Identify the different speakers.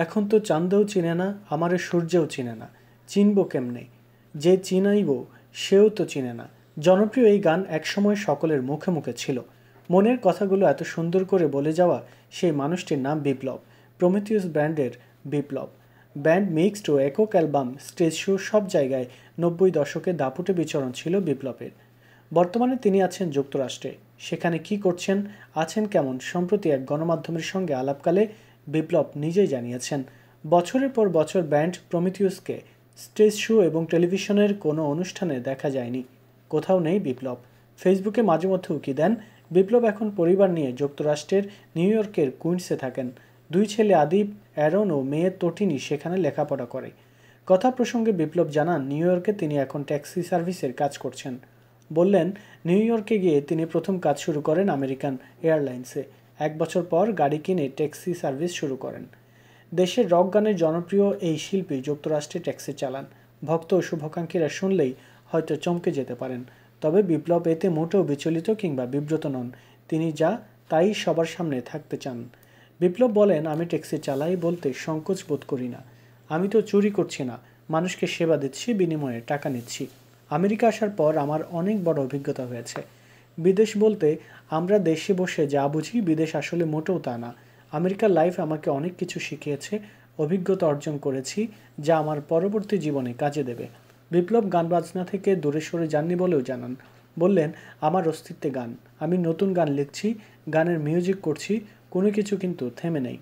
Speaker 1: এখন তো চাঁদেও চিনে না, আমারে সূর্যেও চিনে না, চিনব কেমনে? যে চিনাইব সেও তো চিনে না। জনপ্রিয় এই গান একসময় সকলের মুখে মুখে ছিল। মনের কথাগুলো এত সুন্দর করে বলে যাওয়া সেই মানুষটির নাম বিপ্লব, প্রমিথিয়াস ব্র্যান্ডের বিপ্লব। ব্যান্ড মিক্সড ও একক অ্যালবাম, স্টেজ শো সব জায়গায় 90 দশকে দাপুটে বিচরণ ছিল বিপ্লবের। বর্তমানে তিনি আছেন যুক্তরাষ্ট্রে। সেখানে কি করছেন, আছেন কেমন, সম্প্রতি এক গণমাধ্যমের সঙ্গে আলাপকালে বিপ্লব নিজেই জানিয়েছেন, বছরের পর বছর ব্যান্ড প্রমিথিয়াসকে স্টেজ শো এবং টেলিভিশনের কোনো অনুষ্ঠানে দেখা যায়নি। কোথাও নেই বিপ্লব। ফেসবুকে মাঝে মধ্যে উকি দেন। বিপ্লব এখন পরিবার নিয়ে যুক্তরাষ্ট্রের নিউ ইয়র্কের কুইন্সে থাকেন। 2 ছেলে আদিব, অ্যারন ও মেয়ে তটিনী সেখানে লেখাপড়া করে। কথা প্রসঙ্গে বিপ্লব জানান, নিউ ইয়র্কে তিনি এখন ট্যাক্সি সার্ভিসের কাজ করছেন। বললেন, নিউ ইয়র্কে গিয়ে তিনি প্রথম কাজ শুরু করেন আমেরিকান এয়ারলাইন্সে। 1 বছর পর গাড়ি কিনে ট্যাক্সি সার্ভিস শুরু করেন। দেশের রক গানের জনপ্রিয় এই শিল্পী যুক্তরাষ্ট্রে ট্যাক্সি চালান। ভক্ত ও শুভাকাঙ্ক্ষীরা শুনলেই হয়তো চমকে যেতে পারেন। তবে বিপ্লব এতে মোটেও বিচলিত কিংবা বিব্রত নন। তিনি যা তাই সবার সামনে থাকতে চান। বিপ্লব বলেন, আমি ট্যাক্সি চালাই বলতে সংকোচ বোধ করি না। আমি তো চুরি করছি না, মানুষকে সেবা দিচ্ছি, বিনিময়ে টাকা নিচ্ছি। আমেরিকা আসার পর আমার অনেক বড় অভিজ্ঞতা হয়েছে। বিদেশ বলতে আমরা দেশে বসে যা বুঝি, বিদেশ আসলে মোটেও তা না। আমেরিকার লাইফ আমাকে অনেক কিছু শিখিয়েছে, অভিজ্ঞতা অর্জন করেছি, যা আমার পরবর্তী জীবনে কাজে দেবে। বিপ্লব গান বাজনা থেকে দূরে সরে যাননি বলেও জানান। বললেন, আমার অস্তিত্বে গান, আমি নতুন গান লিখছি, গানের মিউজিক করছি, কোনো কিছু কিন্তু থেমে নেই।